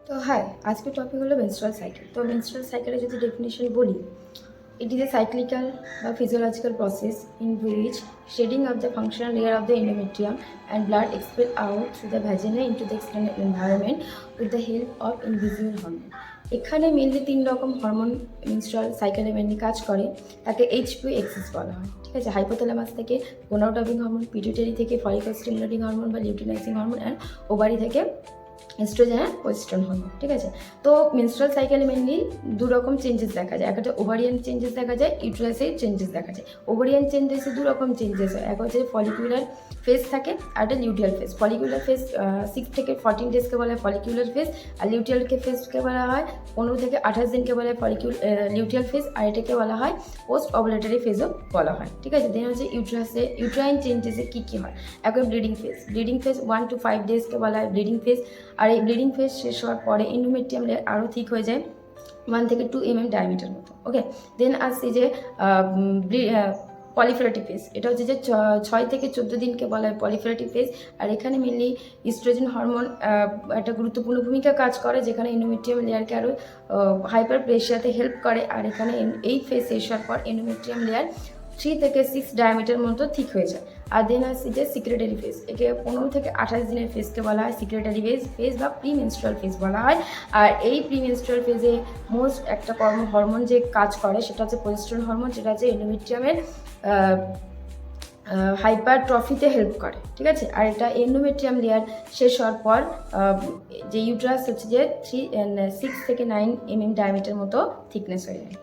তো হাই, আজকের টপিক হলো মেনস্ট্রুয়াল সাইকেল। তো মেনস্ট্রুয়াল সাইকেলের যদি ডেফিনেশন বলি, it is a cyclical বা physiological process in which shedding of the functional layer of the endometrium and blood expelled out through the vagina into the external environment with the help of invisible hormone। এখানে mainly 3 রকম hormone menstrual সাইকেলে mainly কাজ করে, তাকে HPA axis বলা হয়। ঠিক আছে, হাইপোথ্যালামাস থেকে গোনাডোট্রপিক হরমোন, পিটুইটারি থেকে ফলিকল স্টিমুলেটিং হরমোন বা লিউটিনাইজিং হরমোন, অ্যান্ড ওভারি থেকে এস্ট্রোজেন আর ওয়েস্ট্রন হরমোন। ঠিক আছে, তো মেনস্ট্রুয়াল সাইকেলে মেনলি 2 রকম চেঞ্জেস দেখা যায়। একটা ওভারিয়ান চেঞ্জেস দেখা যায়, ইউটেরাসে চেঞ্জেস দেখা যায়। ওভারিয়ান চেঞ্জেসে 2 রকম চেঞ্জেস হয়, এক হচ্ছে ফলিকুলার ফেজ থাকে আর একটা লিউটিয়াল ফেজ। ফলিকুলার ফেজ 6 থেকে 14 ডেজকে বলা হয় ফলিকুলার ফেজ, আর লিউটিয়ালকে ফেজকে বলা হয় 15 থেকে 28 দিনকে বলা হয় লিউটিয়াল ফেজ, আর এটাকে বলা হয় পোস্ট ওভুলেটরি ফেজও বলা হয়। ঠিক আছে, দেন হচ্ছে ইউট্রাইন চেঞ্জেসে কী কী হয়। এখন ব্লিডিং ফেজ 1 to 5 ডেজকে বলা হয় ব্লিডিং ফেজ, আর এই ব্লিডিং ফেজ শেষ হওয়ার পরে এন্ডোমেট্রিয়াম লেয়ার আরও ঠিক হয়ে যায় 1 থেকে 2 mm ডায়ামিটার মতো। ওকে, দেন আসছে যে পলিফেরেটিভ ফেজ। এটা হচ্ছে যে 6 থেকে 14 দিনকে বলা হয় পলিফেরেটিভ ফেজ, আর এখানে মেনলি ইস্ট্রোজেন হরমোন একটা গুরুত্বপূর্ণ ভূমিকা কাজ করে, যেখানে এন্ডোমেট্রিয়াম লেয়ারকে আরও হাইপার প্রেশারতে হেল্প করে। আর এখানে এই ফেজ শেষ হওয়ার পর এন্ডোমেট্রিয়াম লেয়ার 3 থেকে 6 ডায়ামিটার মতো ঠিক হয়ে যায়। আর দেন আসছে যে সিক্রেটারি ফেজ, একে 15 থেকে 28 দিনের ফেজকে বলা হয় সিক্রেটারি ফেজ বা প্রিমেনস্ট্রুয়াল ফেজ বলা হয়। আর এই প্রিমেনস্ট্রুয়াল ফেজে মোস্ট একটা হরমোন যে কাজ করে সেটা হচ্ছে প্রোজেস্টেরন হরমোন, যেটা হচ্ছে এন্ডোমেট্রিয়ামের হাইপারট্রফিতে হেল্প করে। ঠিক আছে, আর এটা এন্ডোমেট্রিয়াম লেয়ার শেষ হওয়ার পর যে ইউট্রাস হচ্ছে যে 6 থেকে 9 mm ডায়ামিটার মতো থিকনেস হয়ে যায়।